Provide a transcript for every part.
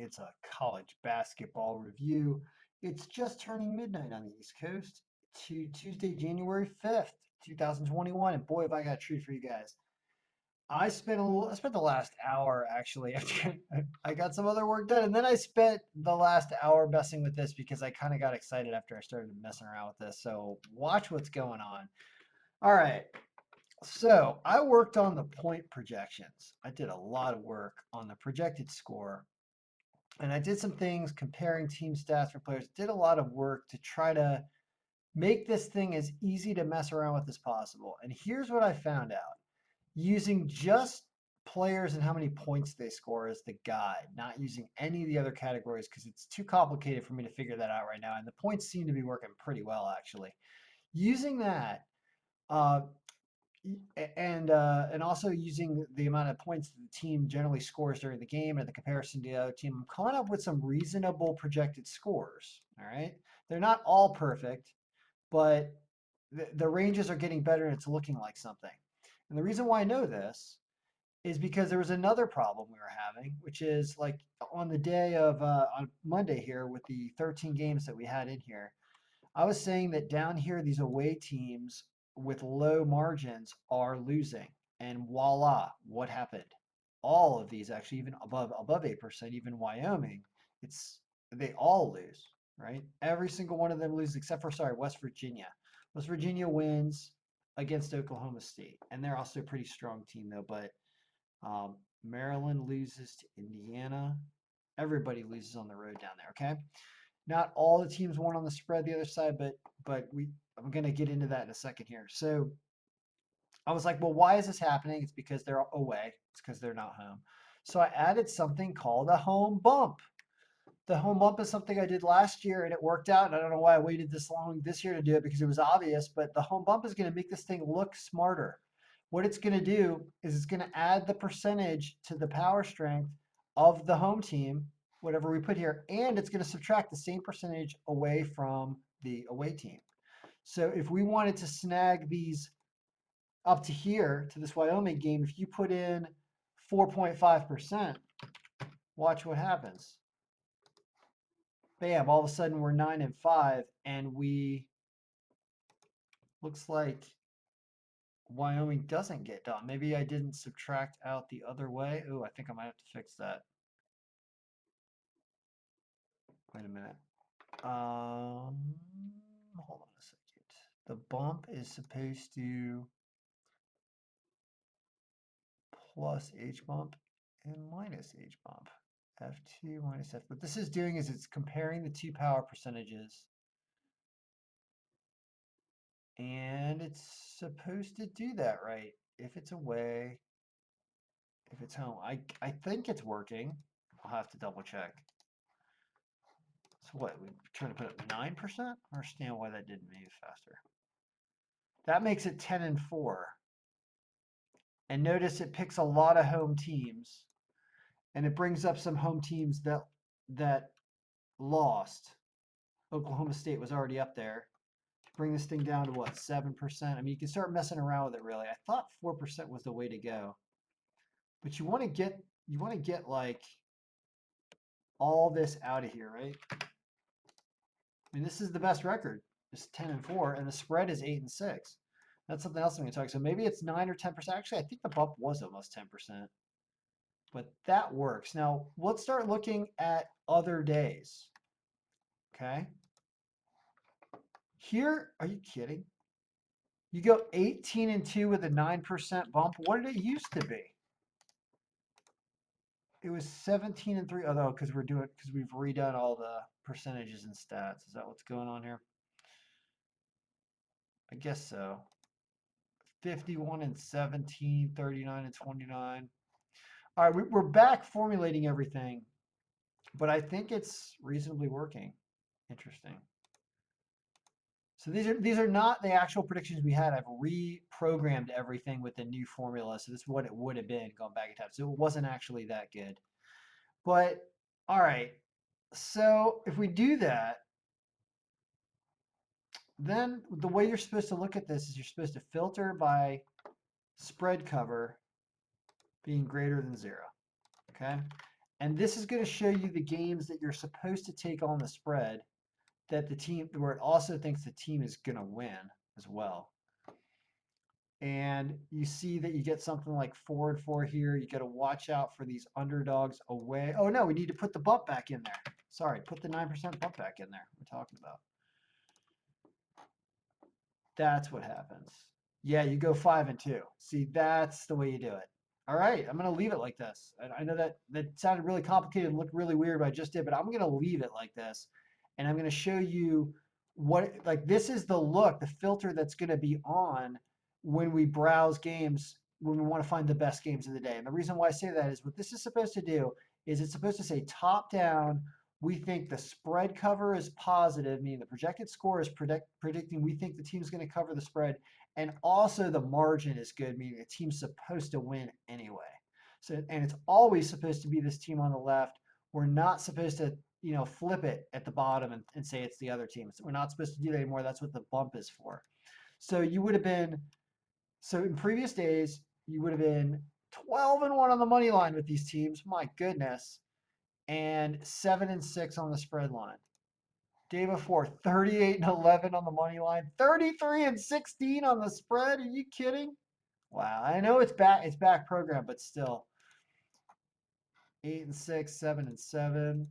It's a college basketball review. It's just turning midnight on the East Coast to Tuesday, January 5th, 2021. And boy, have I got a treat for you guys. I spent the last hour actually after I got some other work done, and then I spent the last hour messing with this because I kind of got excited after I started messing around with this. So watch what's going on. All right. So I worked on the point projections. I did a lot of work on the projected score, and I did some things comparing team stats for players. Did a lot of work to try to make this thing as easy to mess around with as possible. And here's what I found out using just players and how many points they score as the guide, not using any of the other categories because it's too complicated for me to figure that out right now. And the points seem to be working pretty well, actually. Using that, uh, and also using the amount of points the team generally scores during the game and the comparison to the other team, I'm coming up with some reasonable projected scores. All right, they're not all perfect, but the ranges are getting better and it's looking like something. And the reason why I know this is because there was another problem we were having, which is like on the day of on Monday here with the 13 games that we had in here. I was saying that down here, these away teams with low margins are losing. And voila, what happened? All of these actually, even above 8%, even Wyoming, it's they all lose, right? Every single one of them loses except for West Virginia. West Virginia wins against Oklahoma State, and they're also a pretty strong team though. But Maryland loses to Indiana. Everybody loses on the road down there. Okay, not all the teams won on the spread the other side, but I'm going to get into that in a second here. So I was like, well, why is this happening? It's because they're away. It's because they're not home. So I added something called a home bump. The home bump is something I did last year and it worked out. And I don't know why I waited this long this year to do it because it was obvious, but the home bump is going to make this thing look smarter. What it's going to do is it's going to add the percentage to the power strength of the home team, whatever we put here, and it's going to subtract the same percentage away from the away team. So if we wanted to snag these up to here to this Wyoming game, if you put in 4.5%, watch what happens. Bam, all of a sudden we're 9-5, and we looks like Wyoming doesn't get done. Maybe I didn't subtract out the other way. Oh, I think I might have to fix that. Wait a minute. Hold on a second. The bump is supposed to plus H bump and minus H bump. F2 minus F. What this is doing is it's comparing the two power percentages. And it's supposed to do that right. If it's away, if it's home. I think it's working. I'll have to double check. So what, we trying to put up 9%? I understand why that didn't move faster. That makes it 10-4. And notice it picks a lot of home teams. And it brings up some home teams that lost. Oklahoma State was already up there. Bring this thing down to what, 7%? I mean, you can start messing around with it really. I thought 4% was the way to go. But you want to get like all this out of here, right? I mean, this is the best record. It's 10-4, and the spread is 8-6. That's something else I'm going to talk. So maybe it's 9 or 10%. Actually, I think the bump was almost 10%, but that works. Now let's start looking at other days. Okay. Here, are you kidding? You go 18-2 with a 9% bump. What did it used to be? It was 17-3. Although, because we've redone all the percentages and stats. Is that what's going on here? I guess so. 51-17, 39-29. All right, we're back formulating everything, but I think it's reasonably working. Interesting. So these are not the actual predictions we had. I've reprogrammed everything with the new formula. So this is what it would have been going back in time. So it wasn't actually that good. But all right. So if we do that, then the way you're supposed to look at this is you're supposed to filter by spread cover being greater than 0. Okay. And this is going to show you the games that you're supposed to take on the spread that the team, where it also thinks the team is going to win as well. And you see that you get something like 4-4 here. You got to watch out for these underdogs away. Oh no, we need to put the bump back in there. Sorry, put the 9% bump back in there. We're talking about. That's what happens. Yeah, you go 5-2. See, that's the way you do it. All right, I'm gonna leave it like this. I know that sounded really complicated and looked really weird, but I just did. But I'm gonna leave it like this, and I'm gonna show you what like this is the look, the filter that's gonna be on when we browse games when we want to find the best games of the day. And the reason why I say that is what this is supposed to do is it's supposed to say top down. We think the spread cover is positive, meaning the projected score is predicting we think the team's going to cover the spread, and also the margin is good, meaning the team's supposed to win anyway. So, and it's always supposed to be this team on the left. We're not supposed to, flip it at the bottom and say it's the other team. So we're not supposed to do that anymore. That's what the bump is for. So you would have been, so in previous days, you would have been 12-1 on the money line with these teams. My goodness. And 7-6 on the spread line. Day before, 38-11 on the money line, 33-16 on the spread. Are you kidding? Wow, I know it's back program, but still. 8-6, 7-7,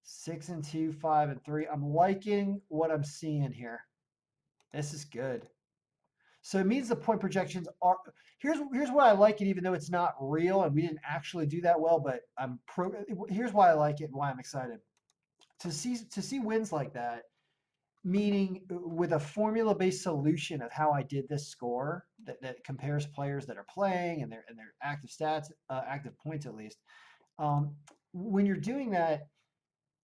6-2, 5-3. I'm liking what I'm seeing here. This is good. So it means the point projections are. Here's why I like it, even though it's not real and we didn't actually do that well. But here's why I like it and why I'm excited to see wins like that, meaning with a formula-based solution of how I did this score that compares players that are playing and their active stats, active points at least. When you're doing that,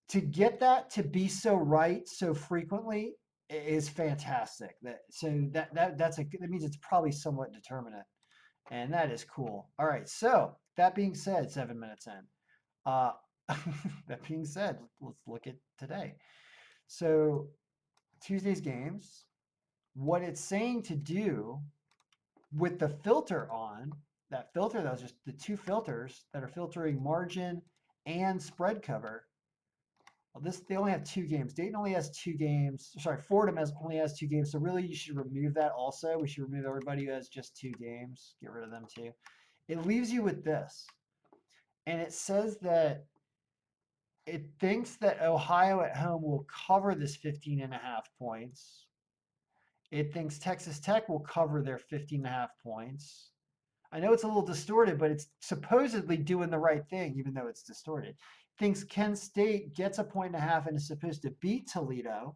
to get that to be so right so frequently is fantastic. That means it's probably somewhat determinate, and that is cool. All right, so that being said, 7 minutes in. Uh, that being said, let's look at today. So Tuesday's games, what it's saying to do with the filter on, that filter that was just the two filters that are filtering margin and spread cover. Well, they only have 2 games. Dayton only has 2 games. Sorry, Fordham only has 2 games. So really, you should remove that also. We should remove everybody who has just 2 games. Get rid of them too. It leaves you with this, and it says that it thinks that Ohio at home will cover this 15.5 points. It thinks Texas Tech will cover their 15.5 points. I know it's a little distorted, but it's supposedly doing the right thing, even though it's distorted. Thinks Kent State gets a 1.5 and is supposed to beat Toledo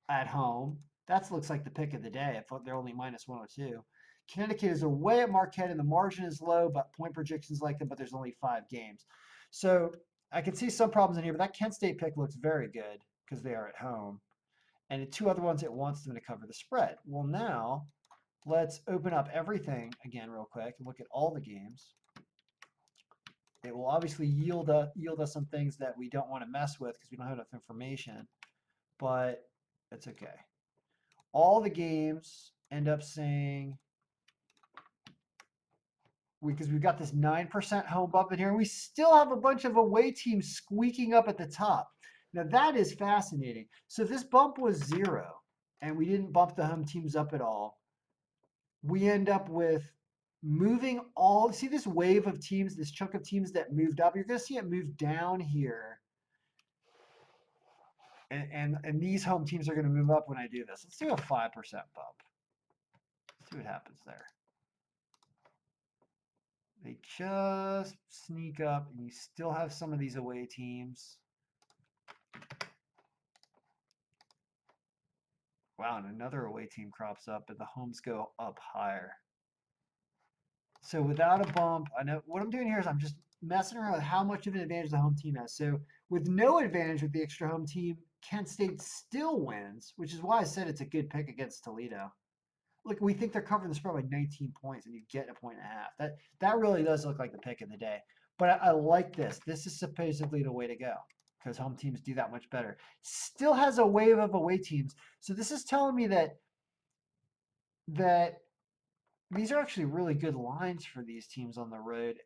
at home. That looks like the pick of the day. I thought they're only -102. Connecticut is away at Marquette and the margin is low, but point projections like them, but there's only 5 games. So I can see some problems in here, but that Kent State pick looks very good because they are at home. And the 2 other ones, it wants them to cover the spread. Well, now let's open up everything again real quick and look at all the games. It will obviously yield us some things that we don't want to mess with because we don't have enough information, but it's okay. All the games end up saying, because we've got this 9% home bump in here, and we still have a bunch of away teams squeaking up at the top. Now that is fascinating. So if this bump was 0 and we didn't bump the home teams up at all, we end up with moving all, see this wave of teams, this chunk of teams that moved up, you're going to see it move down here. And these home teams are going to move up when I do this. Let's do a 5% bump. Let's see what happens there. They just sneak up, and you still have some of these away teams. Wow, and another away team crops up, and the homes go up higher. So without a bump, I know what I'm doing here is I'm just messing around with how much of an advantage the home team has. So with no advantage with the extra home team, Kent State still wins, which is why I said it's a good pick against Toledo. Look, we think they're covering the spread by 19 points, and you get a 1.5. That really does look like the pick of the day. But I like this. This is supposedly the way to go because home teams do that much better. Still has a wave of away teams. So this is telling me that these are actually really good lines for these teams on the road.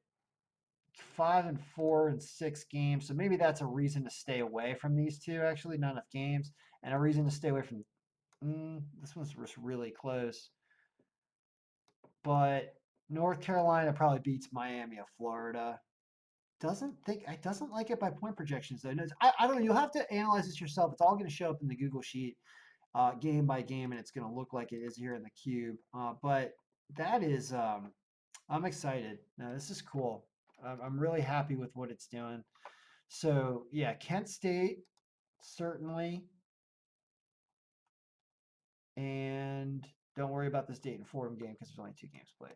5-4 in 6 games. So maybe that's a reason to stay away from these two. Actually, not enough games, and a reason to stay away from. This one's just really close, but North Carolina probably beats Miami of Florida. Doesn't like it by point projections though. I don't know. You'll have to analyze this yourself. It's all going to show up in the Google sheet, game by game, and it's going to look like it is here in the cube. But that is, I'm excited. No, this is cool. I'm really happy with what it's doing. So yeah, Kent State certainly, and don't worry about this Dayton Fordham game because there's only 2 games played.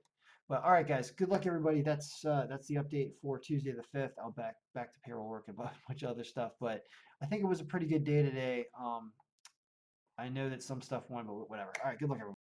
But all right, guys, good luck everybody. That's the update for Tuesday the 5th. I'll back to payroll work and a bunch of other stuff, but I think it was a pretty good day today. I know that some stuff won, but whatever. All right, good luck everybody.